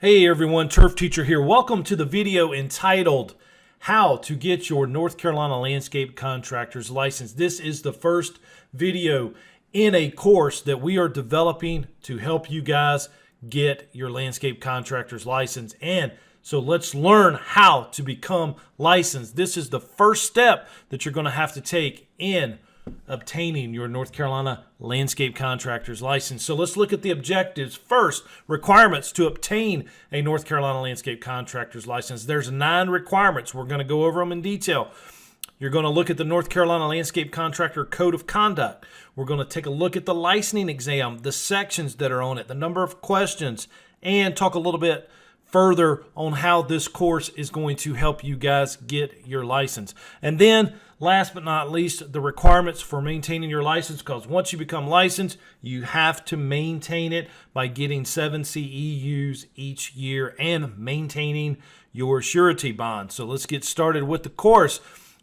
Hey everyone, Turf Teacher here. Welcome to the video entitled How to Get Your North Carolina Landscape Contractor's License. This is the first video in a course that we are developing to help you guys get your landscape contractor's license. And so let's learn how to become licensed. This is the first step that you're going to have to take in obtaining your North Carolina landscape contractor's license. So let's look at the objectives. First, requirements to obtain a North Carolina landscape contractor's license. There's 9 requirements. We're going to go over them in detail. You're going to look at the North Carolina Landscape Contractor Code of Conduct. We're going to take a look at the licensing exam, the sections that are on it, the number of questions, and talk a little bit further on how this course is going to help you guys get your license. And then last but not least, the requirements for maintaining your license, because once you become licensed, you have to maintain it by getting 7 CEUs each year and maintaining your surety bond. So let's get started with the course.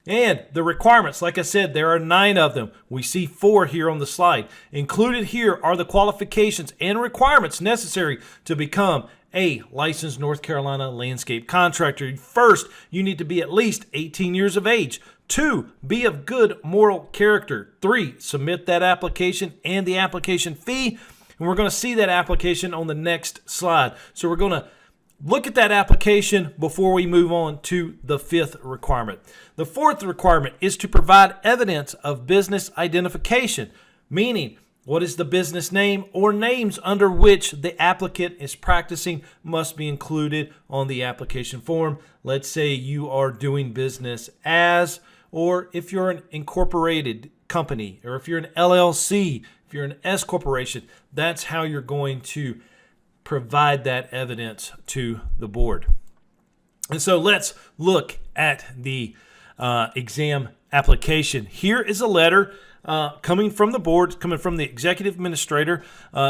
And the requirements, like I said, there are 9 of them. We see 4 here on the slide. Included here are the qualifications and requirements necessary to become a licensed North Carolina landscape contractor. First, you need to be at least 18 years of age. 2, be of good moral character. 3, submit that application and the application fee. And we're going to see that application on the next slide. So we're going to look at that application before we move on to the 5th requirement. The 4th requirement is to provide evidence of business identification, meaning what is the business name or names under which the applicant is practicing must be included on the application form. Let's say you are doing business as, or if you're an incorporated company, or if you're an LLC, if you're an S corporation, that's how you're going to provide that evidence to the board. And so let's look at the exam application. Here is a letter coming from the board, coming from the executive administrator.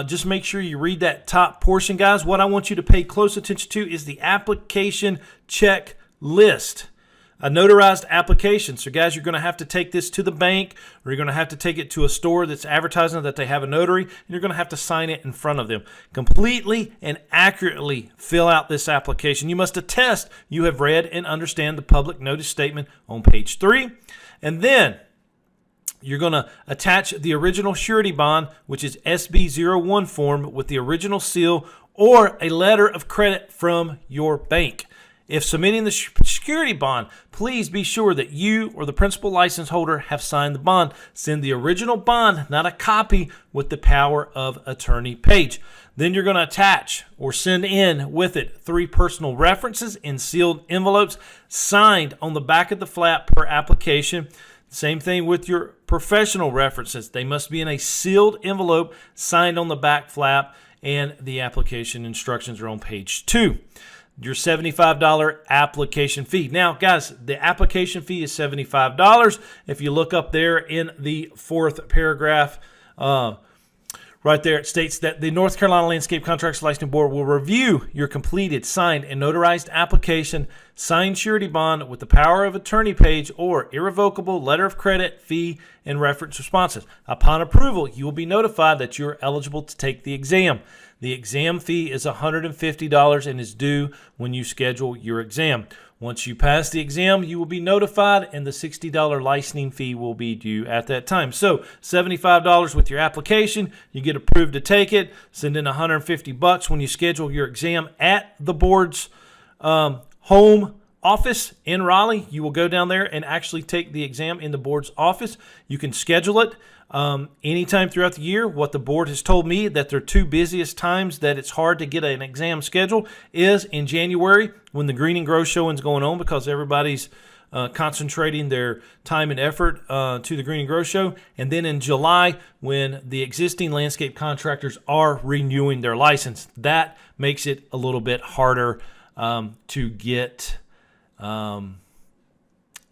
Just make sure you read that top portion, guys. What I want you to pay close attention to is the application checklist. A notarized application. So guys, you're going to have to take this to the bank, or you're going to have to take it to a store that's advertising that they have a notary, and you're going to have to sign it in front of them. Completely and accurately fill out this application. You must attest you have read and understand the public notice statement on page 3. And then you're going to attach the original surety bond, which is SB01 form with the original seal, or a letter of credit from your bank. If submitting the security bond, please be sure that you or the principal license holder have signed the bond. Send the original bond, not a copy, with the power of attorney page. Then you're going to attach or send in with it 3 personal references in sealed envelopes signed on the back of the flap per application. Same thing with your professional references. They must be in a sealed envelope signed on the back flap, and the application instructions are on page 2. Your $75 application fee. Now, guys, the application fee is $75. If you look up there in the 4th paragraph, right there, it states that the North Carolina Landscape Contractors Licensing Board will review your completed, signed, and notarized application, signed surety bond with the power of attorney page, or irrevocable letter of credit, fee, and reference responses. Upon approval, you will be notified that you're eligible to take the exam. The exam fee is $150 and is due when you schedule your exam. Once you pass the exam, you will be notified, and the $60 licensing fee will be due at that time. So $75 with your application, you get approved to take it. Send in $150 when you schedule your exam at the board's home office in Raleigh. You will go down there and actually take the exam in the board's office. You can schedule it anytime throughout the year. What the board has told me that their 2 busiest times that it's hard to get an exam scheduled is in January, when the Green and Grow showing is going on, because everybody's concentrating their time and effort to the Green and Grow show, and then in July, when the existing landscape contractors are renewing their license. That makes it a little bit harder to get to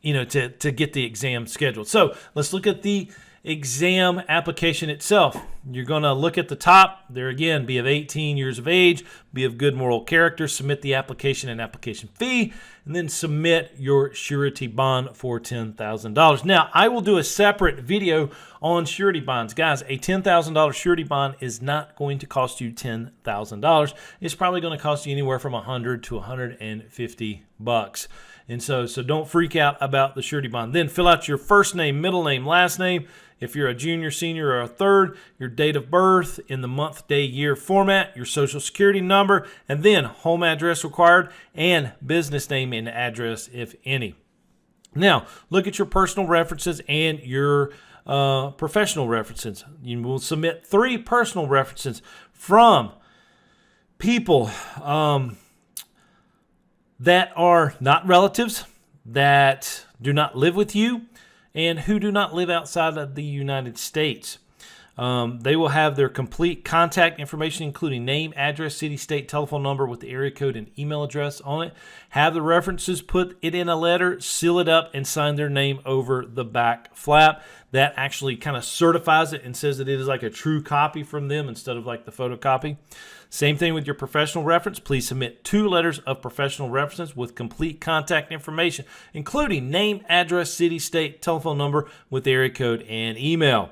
get the exam scheduled. So let's look at the exam application itself. you're going to look at the top. There again, be of 18 years of age, be of good moral character, submit the application and application fee, and then submit your surety bond for $10,000. Now, I will do a separate video on surety bonds. Guys, a $10,000 surety bond is not going to cost you $10,000. It's probably going to cost you anywhere from $100 to $150. And so don't freak out about the surety bond. Then fill out your first name, middle name, last name. If you're a junior, senior, or a third, your date of birth in the month, day, year format, your social security number, and then home address required, and business name and address, if any. Now, look at your personal references and your professional references. You will submit 3 personal references from people that are not relatives, that do not live with you, and who do not live outside of the United States. They will have their complete contact information, including name, address, city, state, telephone number with the area code and email address on it. Have the references put it in a letter, seal it up, and sign their name over the back flap. That actually kind of certifies it and says that it is like a true copy from them instead of like the photocopy. Same thing with your professional reference. Please submit 2 letters of professional references with complete contact information, including name, address, city, state, telephone number with area code and email.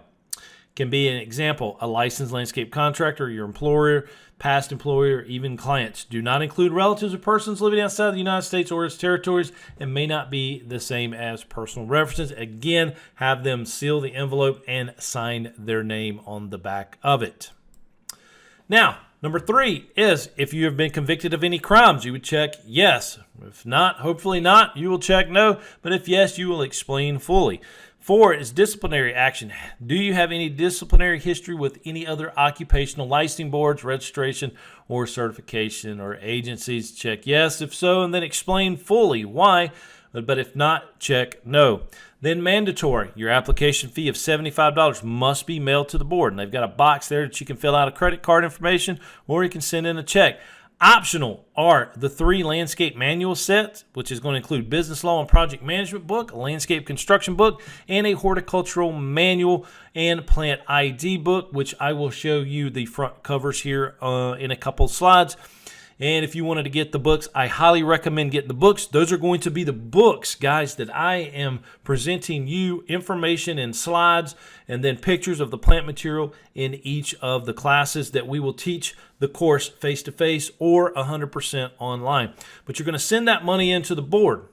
Can be an example, a licensed landscape contractor, your employer, past employer, even clients. Do not include relatives or persons living outside the United States or its territories and may not be the same as personal references. Again, have them seal the envelope and sign their name on the back of it. Now, number 3 is if you have been convicted of any crimes, you would check yes. If not, hopefully not, you will check no. But if yes, you will explain fully. 4 is disciplinary action. Do you have any disciplinary history with any other occupational licensing boards, registration, or certification or agencies? Check yes if so, and then explain fully why. But if not, check no. Then mandatory. Your application fee of $75 must be mailed to the board. And they've got a box there that you can fill out a credit card information or you can send in a check. Optional are the 3 landscape manual sets, which is going to include business law and project management book, a landscape construction book, and a horticultural manual and plant ID book, which I will show you the front covers here in a couple slides. And if you wanted to get the books, I highly recommend getting the books. Those are going to be the books, guys, that I am presenting you information and slides and then pictures of the plant material in each of the classes that we will teach the course face-to-face or 100% online. But you're going to send that money into the board.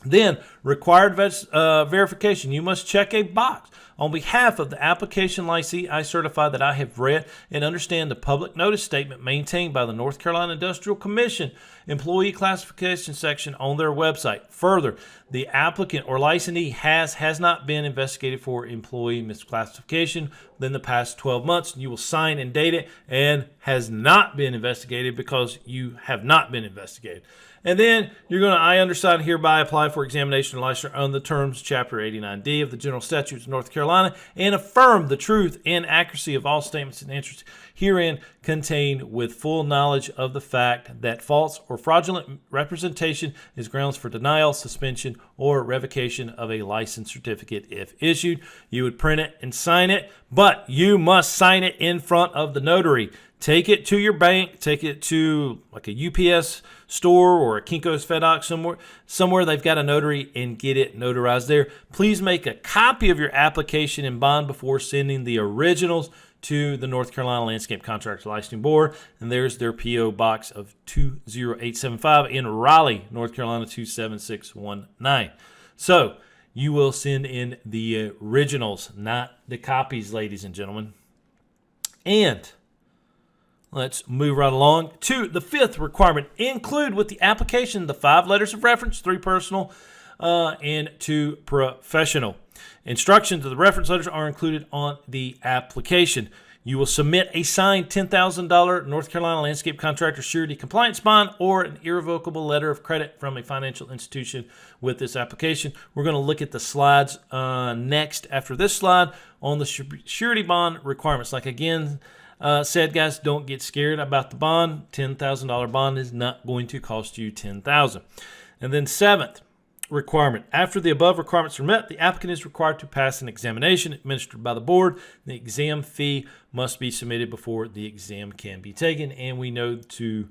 Then, required verification. You must check a box. On behalf of the application licensee, I certify that I have read and understand the public notice statement maintained by the North Carolina Industrial Commission employee classification section on their website. Further, the applicant or licensee has not been investigated for employee misclassification within the past 12 months. You will sign and date it and has not been investigated because you have not been investigated. And then you're going to, I understand hereby apply for examination and licensure on the terms Chapter 89D of the General Statutes of North Carolina and affirm the truth and accuracy of all statements and answers herein contained with full knowledge of the fact that false or fraudulent representation is grounds for denial, suspension, or revocation of a license certificate if issued. You would print it and sign it, but you must sign it in front of the notary. Take it to your bank, take it to like a UPS store or a Kinko's FedEx somewhere they've got a notary and get it notarized there. Please make a copy of your application and bond before sending the originals to the North Carolina Landscape Contractor Licensing Board. And there's their P.O. Box of 20875 in Raleigh, North Carolina 27619. So you will send in the originals, not the copies, ladies and gentlemen. And let's move right along to the 5th requirement. Include with the application the 5 letters of reference, 3 personal and 2 professional. Instructions to the reference letters are included on the application. You will submit a signed $10,000 North Carolina Landscape Contractor Surety Compliance Bond or an irrevocable letter of credit from a financial institution with this application. We're going to look at the slides next after this slide on the surety bond requirements. Like again, said, guys, don't get scared about the bond. $10,000 bond is not going to cost you $10,000. And then 7th, requirement. After the above requirements are met, the applicant is required to pass an examination administered by the board. The exam fee must be submitted before the exam can be taken, and we know to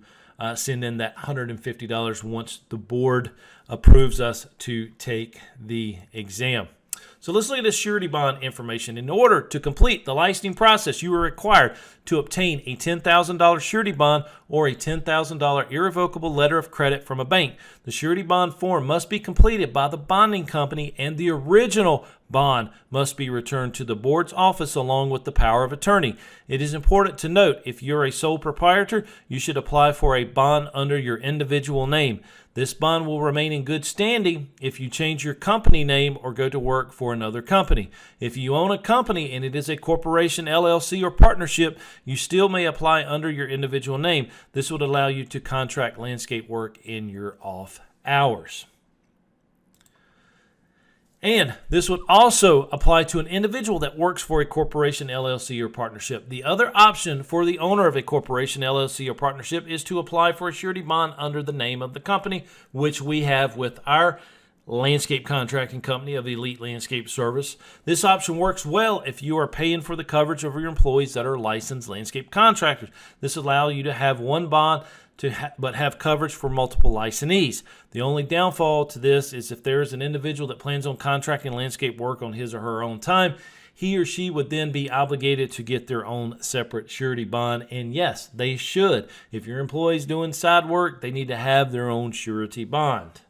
send in that $150 once the board approves us to take the exam. So let's look at the surety bond information. In order to complete the licensing process, you are required to obtain a $10,000 surety bond or a $10,000 irrevocable letter of credit from a bank. The surety bond form must be completed by the bonding company, and the original bond must be returned to the board's office along with the power of attorney. It is important to note, if you're a sole proprietor, you should apply for a bond under your individual name. This bond will remain in good standing if you change your company name or go to work for another company. If you own a company and it is a corporation, LLC, or partnership, you still may apply under your individual name. This would allow you to contract landscape work in your off hours. And this would also apply to an individual that works for a corporation, LLC, or partnership. The other option for the owner of a corporation, LLC, or partnership is to apply for a surety bond under the name of the company, which we have with our landscape contracting company of Elite Landscape Service. This option works well if you are paying for the coverage of your employees that are licensed landscape contractors. This allows you to have one bond but have coverage for multiple licensees. The only downfall to this is if there is an individual that plans on contracting landscape work on his or her own time, he or she would then be obligated to get their own separate surety bond. And yes, they should. If your employee's doing side work, they need to have their own surety bond.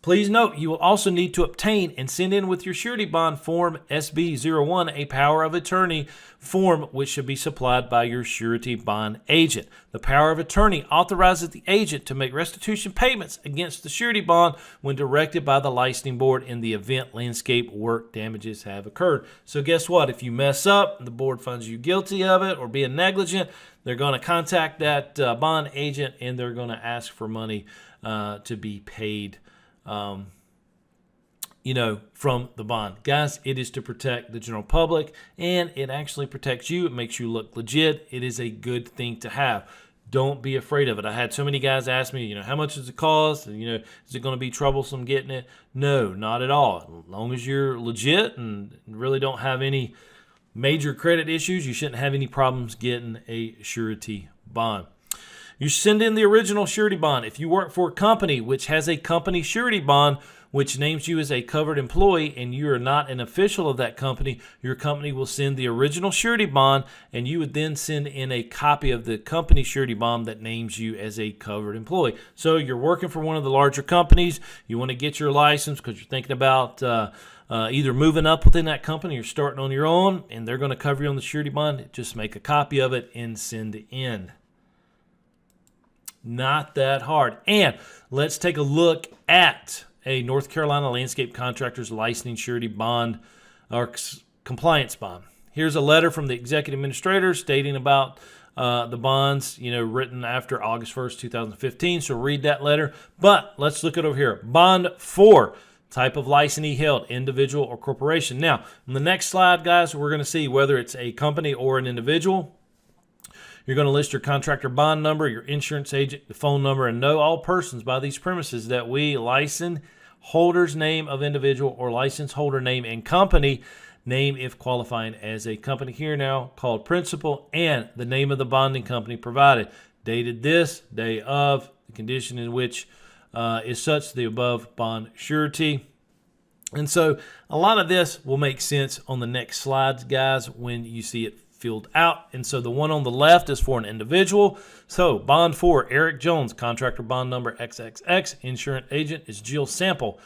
Please note, you will also need to obtain and send in with your surety bond form SB01 a power of attorney form, which should be supplied by your surety bond agent. The power of attorney authorizes the agent to make restitution payments against the surety bond when directed by the licensing board in the event landscape work damages have occurred. So guess what? If you mess up and the board finds you guilty of it or being negligent, they're going to contact that bond agent and they're going to ask for money to be paid from the bond. Guys, it is to protect the general public, and it actually protects you. It makes you look legit. It is a good thing to have. Don't be afraid of it. I had so many guys ask me, how much does it cost? And, is it going to be troublesome getting it? No, not at all. As long as you're legit and really don't have any major credit issues, you shouldn't have any problems getting a surety bond. You send in the original surety bond. If you work for a company which has a company surety bond, which names you as a covered employee, and you are not an official of that company, your company will send the original surety bond, and you would then send in a copy of the company surety bond that names you as a covered employee. So you're working for one of the larger companies. You want to get your license because you're thinking about either moving up within that company or starting on your own, and they're going to cover you on the surety bond. Just make a copy of it and send it in. Not that hard. And let's take a look at a North Carolina landscape contractor's licensing surety bond or compliance bond. Here's a letter from the executive administrator stating about the bonds, written after August 1st, 2015. So read that letter. But let's look at over here. Bond 4, type of licensee held, individual or corporation. Now, on the next slide, guys, we're going to see whether it's a company or an individual. You're going to list your contractor bond number, your insurance agent, the phone number, and know all persons by these premises that we license holder's name of individual or license holder name and company name if qualifying as a company here now called principal, and the name of the bonding company provided. Dated this, day of, the condition in which is such the above bond surety. And so a lot of this will make sense on the next slides, guys, when you see it filled out. And so the one on the left is for an individual. So bond 4, Eric Jones, contractor bond number XXX, insurance agent is Jill Sample,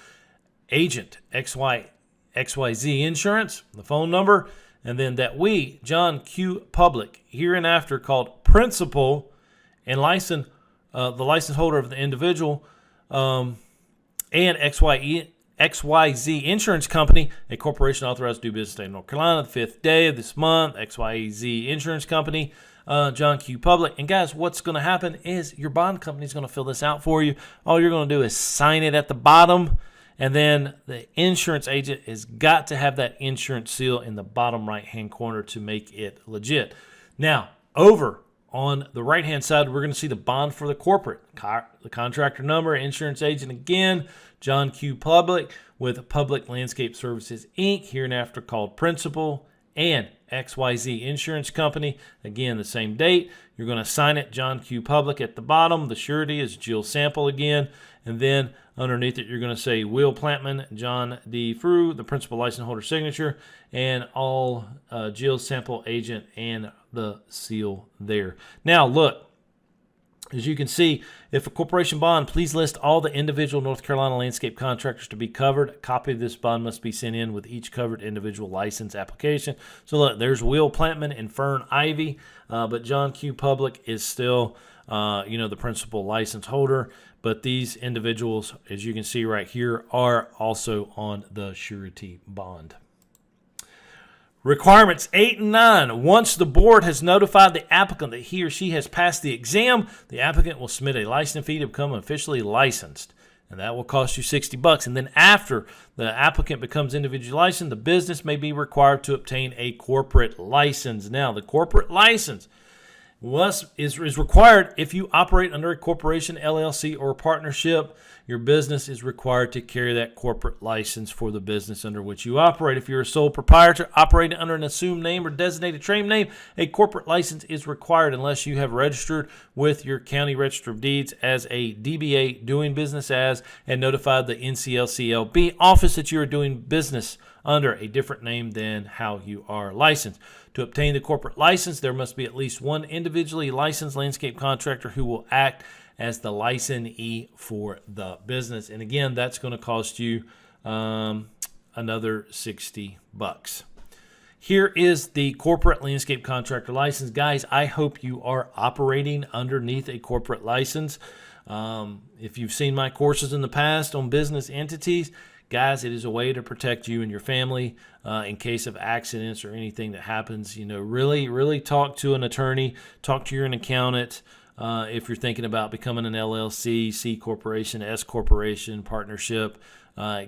agent XYZ Insurance, the phone number, and then that we, John Q. Public, hereinafter called principal, and license the license holder of the individual, and XYZ Insurance Company, a corporation authorized to do business in the state of North Carolina, the 5th day of this month, XYZ Insurance Company, John Q. Public. And guys, what's going to happen is your bond company is going to fill this out for you. All you're going to do is sign it at the bottom, and then the insurance agent has got to have that insurance seal in the bottom right-hand corner to make it legit. Now, over on the right-hand side, we're going to see the bond for the corporate. The contractor number, insurance agent again, John Q. Public with Public Landscape Services, Inc., hereinafter called Principal, and XYZ Insurance Company. Again, the same date. You're going to sign it, John Q. Public at the bottom. The surety is Jill Sample again. And then underneath it, you're going to say Will Plantman, John D. Frew, the principal license holder signature, and all Jill Sample agent and the seal there. Now, look, as you can see, if a corporation bond, please list all the individual North Carolina landscape contractors to be covered. A copy of this bond must be sent in with each covered individual license application. So look, there's Will Plantman and Fern Ivy, but John Q. Public is still, the principal license holder. But these individuals, as you can see right here, are also on the surety bond. Requirements 8 and 9. Once the board has notified the applicant that he or she has passed the exam, the applicant will submit a license fee to become officially licensed. And that will cost you $60. And then after the applicant becomes individually licensed, the business may be required to obtain a corporate license. Now, the corporate license is required if you operate under a corporation, LLC, or partnership. Your business is required to carry that corporate license for the business under which you operate. If you're a sole proprietor operating under an assumed name or designated trade name, a corporate license is required unless you have registered with your county register of deeds as a DBA doing business as and notified the NCLCLB office that you are doing business under a different name than how you are licensed. To obtain the corporate license, there must be at least one individually licensed landscape contractor who will act as the licensee for the business. And again, that's going to cost you another $60. Here is the corporate landscape contractor license. Guys, I hope you are operating underneath a corporate license. If you've seen my courses in the past on business entities, guys, it is a way to protect you and your family in case of accidents or anything that happens. Really talk to an attorney, talk to your accountant. If you're thinking about becoming an LLC, C corporation, S corporation, partnership,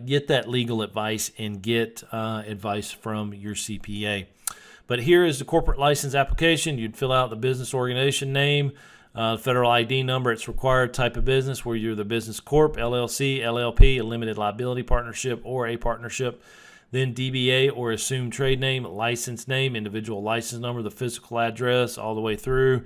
get that legal advice and get advice from your CPA. But here is the corporate license application. You'd fill out the business organization name, federal ID number, its required type of business, where you're the business corp, LLC, LLP, a limited liability partnership, or a partnership. Then DBA or assumed trade name, license name, individual license number, the physical address, all the way through,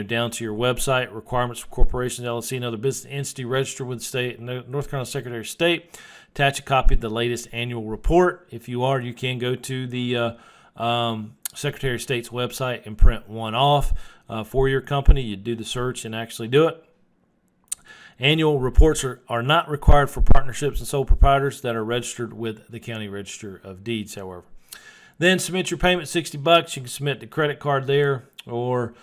down to your website. Requirements for corporations, LLC, and other business entity registered with the state, North Carolina Secretary of State. Attach a copy of the latest annual report. If you are, you can go to the Secretary of State's website and print one off for your company. You do the search and actually do it. Annual reports are not required for partnerships and sole proprietors that are registered with the County Register of Deeds, however. Then submit your payment, $60. You can submit the credit card there or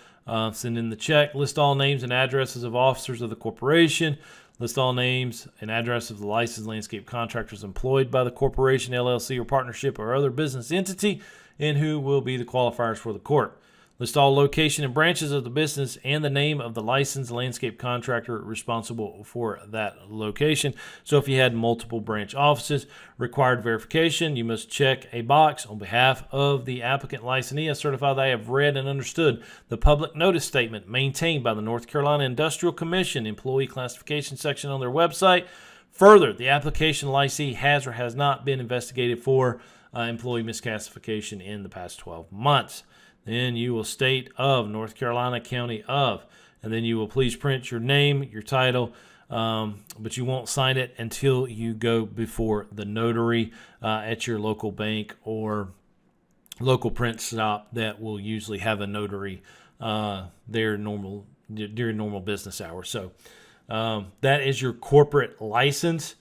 send in the check. List all names and addresses of officers of the corporation. List all names and addresses of the licensed landscape contractors employed by the corporation, LLC, or partnership or other business entity, and who will be the qualifiers for the court. List all location and branches of the business and the name of the licensed landscape contractor responsible for that location. So if you had multiple branch offices, required verification, you must check a box on behalf of the applicant licensee. I certify that I have read and understood the public notice statement maintained by the North Carolina Industrial Commission employee classification section on their website. Further, the application licensee has or has not been investigated for employee misclassification in the past 12 months. Then you will state of North Carolina, county of, and then you will please print your name, your title, but you won't sign it until you go before the notary at your local bank or local print shop that will usually have a notary during normal business hours. So that is your corporate license.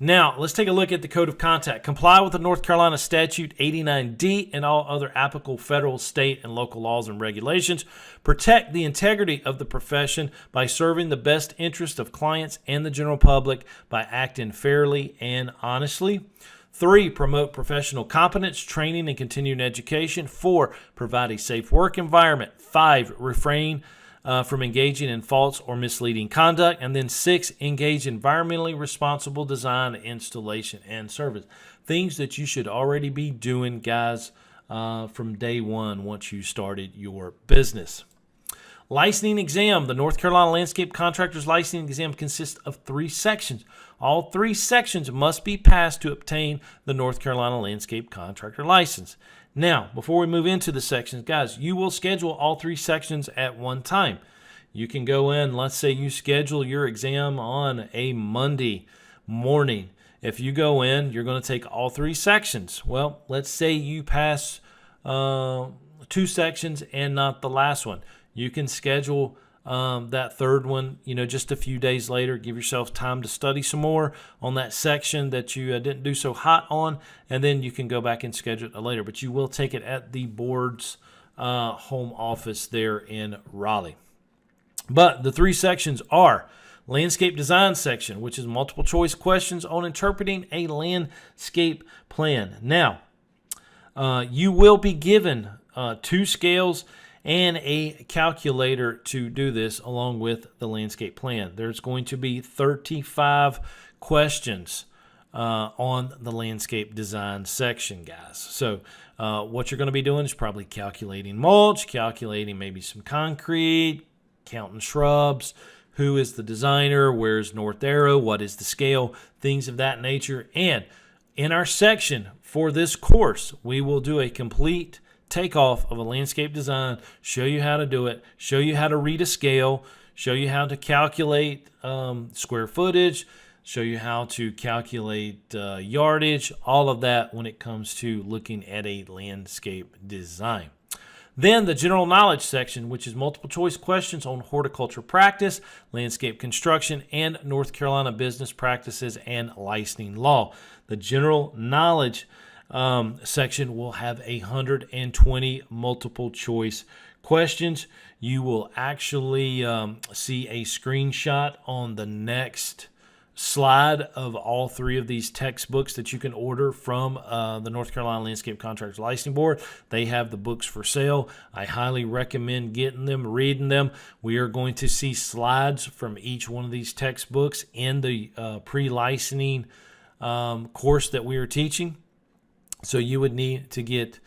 Now, let's take a look at the Code of Conduct. Comply with the North Carolina Statute 89D and all other applicable federal, state, and local laws and regulations. Protect the integrity of the profession by serving the best interest of clients and the general public by acting fairly and honestly. 3, promote professional competence, training, and continuing education. 4, provide a safe work environment. 5, refrain from engaging in false or misleading conduct. And then 6, engage environmentally responsible design, installation, and service. Things that you should already be doing, guys, from day one once you started your business. Licensing exam. The North Carolina Landscape Contractors Licensing exam consists of 3 sections. All 3 sections must be passed to obtain the North Carolina Landscape Contractor license. Now, before we move into the sections, guys, you will schedule all 3 sections at one time. You can go in, let's say you schedule your exam on a Monday morning. If you go in, you're going to take all 3 sections. Well, let's say you pass 2 sections and not the last one. You can schedule that third one, just a few days later. Give yourself time to study some more on that section that you didn't do so hot on, and then you can go back and schedule it later. But you will take it at the board's home office there in Raleigh. But the 3 sections are landscape design section, which is multiple choice questions on interpreting a landscape plan. Now, you will be given 2 scales and a calculator to do this along with the landscape plan. There's going to be 35 questions on the landscape design section, guys. So what you're going to be doing is probably calculating mulch, calculating maybe some concrete, counting shrubs, who is the designer, where's North Arrow, what is the scale, things of that nature. And in our section for this course, we will do a complete takeoff of a landscape design, show you how to do it, show you how to read a scale, show you how to calculate square footage, show you how to calculate yardage, all of that when it comes to looking at a landscape design. Then the general knowledge section, which is multiple choice questions on horticulture practice, landscape construction, and North Carolina business practices and licensing law. The general knowledge section will have 120 multiple choice questions. You will actually see a screenshot on the next slide of all 3 of these textbooks that you can order from the North Carolina Landscape Contractors Licensing Board. They have the books for sale. I highly recommend getting them, reading them. We are going to see slides from each one of these textbooks in the pre-licensing course that we are teaching. So you would need to get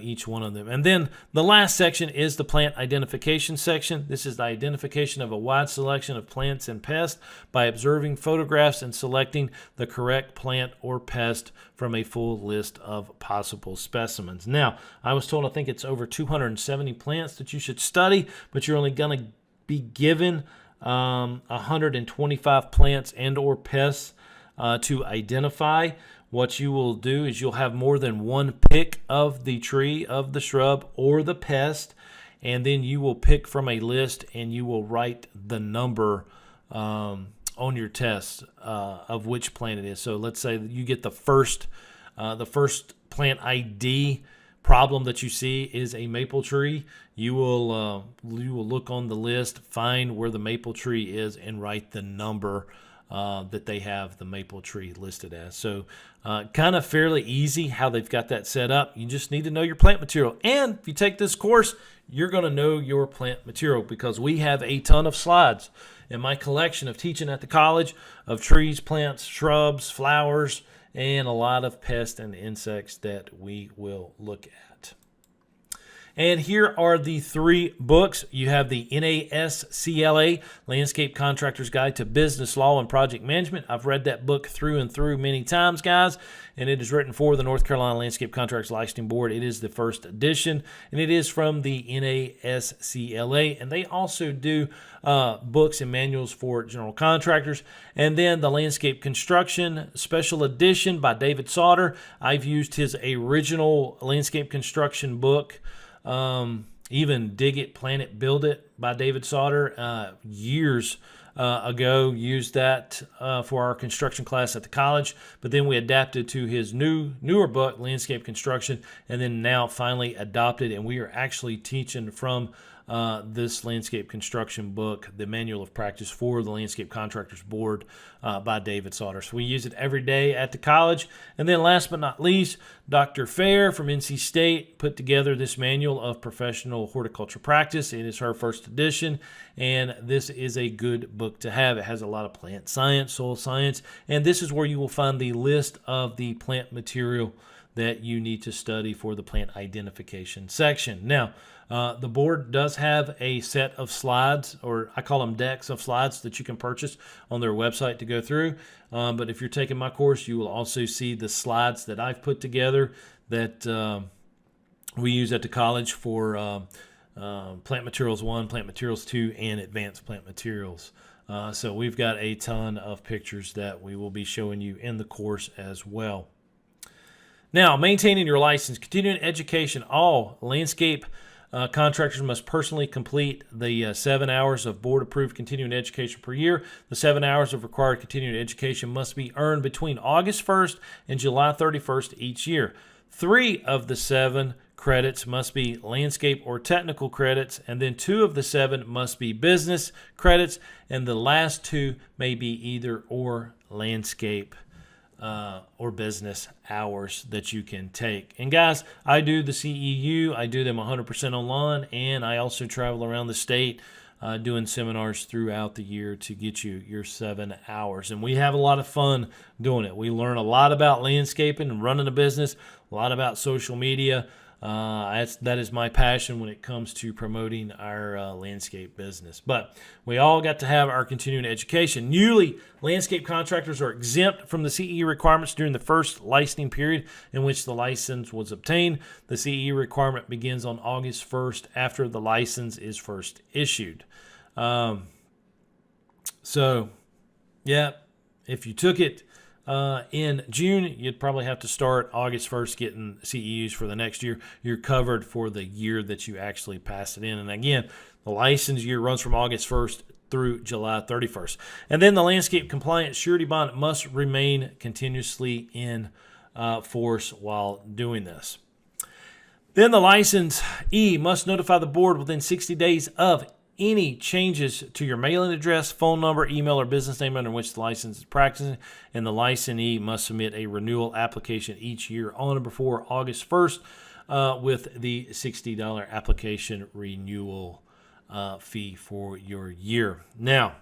each one of them. And then the last section is the plant identification section. This is the identification of a wide selection of plants and pests by observing photographs and selecting the correct plant or pest from a full list of possible specimens. Now, I was told I think it's over 270 plants that you should study, but you're only going to be given 125 plants and or pests to identify. What you will do is you'll have more than one pick of the tree, of the shrub, or the pest, and then you will pick from a list and you will write the number on your test of which plant it is. So let's say you get the first plant ID problem that you see is a maple tree. You will look on the list, find where the maple tree is, and write the number that they have the maple tree listed as. So kind of fairly easy how they've got that set up. You just need to know your plant material. And if you take this course, you're going to know your plant material because we have a ton of slides in my collection of teaching at the college of trees, plants, shrubs, flowers, and a lot of pests and insects that we will look at. And here are the 3 books. You have the NASCLA, Landscape Contractor's Guide to Business Law and Project Management. I've read that book through and through many times, guys, and it is written for the North Carolina Landscape Contractors Licensing Board. It is the first edition, and it is from the NASCLA, and they also do books and manuals for general contractors. And then the Landscape Construction Special Edition by David Sauter. I've used his original landscape construction book, even Dig It, Plant It, Build It by David Sauter years ago. Used that for our construction class at the college, but then we adapted to his newer book, Landscape Construction, and then now finally adopted, and we are actually teaching from this landscape construction book, the Manual of Practice for the Landscape Contractors Board by David Sauter. So we use it every day at the college. And then last but not least, Dr. Fair from NC State put together this Manual of Professional Horticulture Practice. It is her first edition, and this is a good book to have. It has a lot of plant science, soil science, and this is where you will find the list of the plant material that you need to study for the plant identification section. Now, the board does have a set of slides, or I call them decks of slides, that you can purchase on their website to go through. But if you're taking my course, you will also see the slides that I've put together that we use at the college for Plant Materials 1, Plant Materials 2, and Advanced Plant Materials. So we've got a ton of pictures that we will be showing you in the course as well. Now, maintaining your license, continuing education. All landscape contractors must personally complete the 7 hours of board-approved continuing education per year. The 7 hours of required continuing education must be earned between August 1st and July 31st each year. 3 of the 7 credits must be landscape or technical credits, and then 2 of the 7 must be business credits, and the last 2 may be either or landscape or business hours that you can take. And guys, I do the CEU. I do them 100% online, and I also travel around the state doing seminars throughout the year to get you your 7 hours. And we have a lot of fun doing it. We learn a lot about landscaping and running a business, a lot about social media. That is my passion when it comes to promoting our landscape business. But we all got to have our continuing education. Newly, landscape contractors are exempt from the CE requirements during the first licensing period in which the license was obtained. The CE requirement begins on August 1st after the license is first issued. So, yeah, if you took it in June, you'd probably have to start August 1st getting CEUs for the next year. You're covered for the year that you actually pass it in. And again, the license year runs from August 1st through July 31st. And then the landscape compliance surety bond must remain continuously in force while doing this. Then the licensee must notify the board within 60 days of any changes to your mailing address, phone number, email, or business name under which the license is practicing, and the licensee must submit a renewal application each year on or before August 1st with the $60 application renewal fee for your year. Now,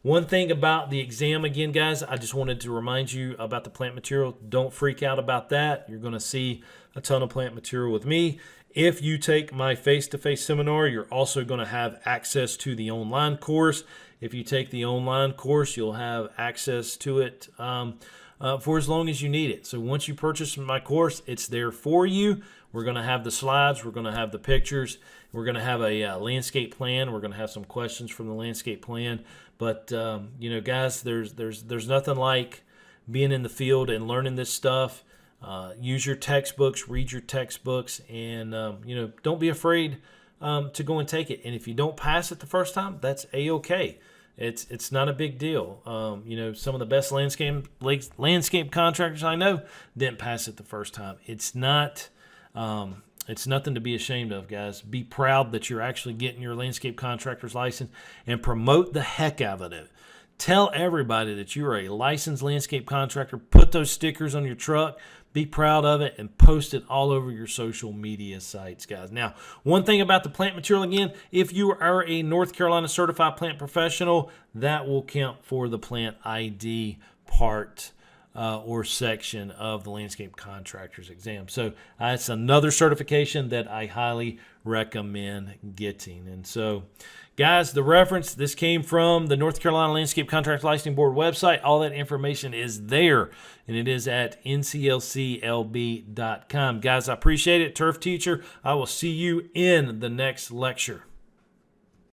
one thing about the exam, again, guys, I just wanted to remind you about the plant material. Don't freak out about that. You're going to see a ton of plant material with me. If you take my face-to-face seminar, you're also going to have access to the online course. If you take the online course, you'll have access to it for as long as you need it. So once you purchase my course, it's there for you. We're going to have the slides. We're going to have the pictures. We're going to have a landscape plan. We're going to have some questions from the landscape plan. But, you know, guys, there's nothing like being in the field and learning this stuff. Use your textbooks, read your textbooks, and, you know, don't be afraid to go and take it. And if you don't pass it the first time, that's A-okay. It's not a big deal. You know, some of the best landscape contractors I know didn't pass it the first time. It's nothing to be ashamed of, guys. Be proud that you're actually getting your landscape contractor's license and promote the heck out of it. Tell everybody that you're a licensed landscape contractor. Put those stickers on your truck. Be proud of it and post it all over your social media sites, guys. Now, one thing about the plant material, again, if you are a North Carolina certified plant professional, that will count for the plant ID part or section of the landscape contractor's exam. So that's another certification that I highly recommend getting. And so, guys, the reference, this came from the North Carolina Landscape Contractor Licensing Board website. All that information is there, and it is at nclclb.com. Guys, I appreciate it. Turf Teacher, I will see you in the next lecture.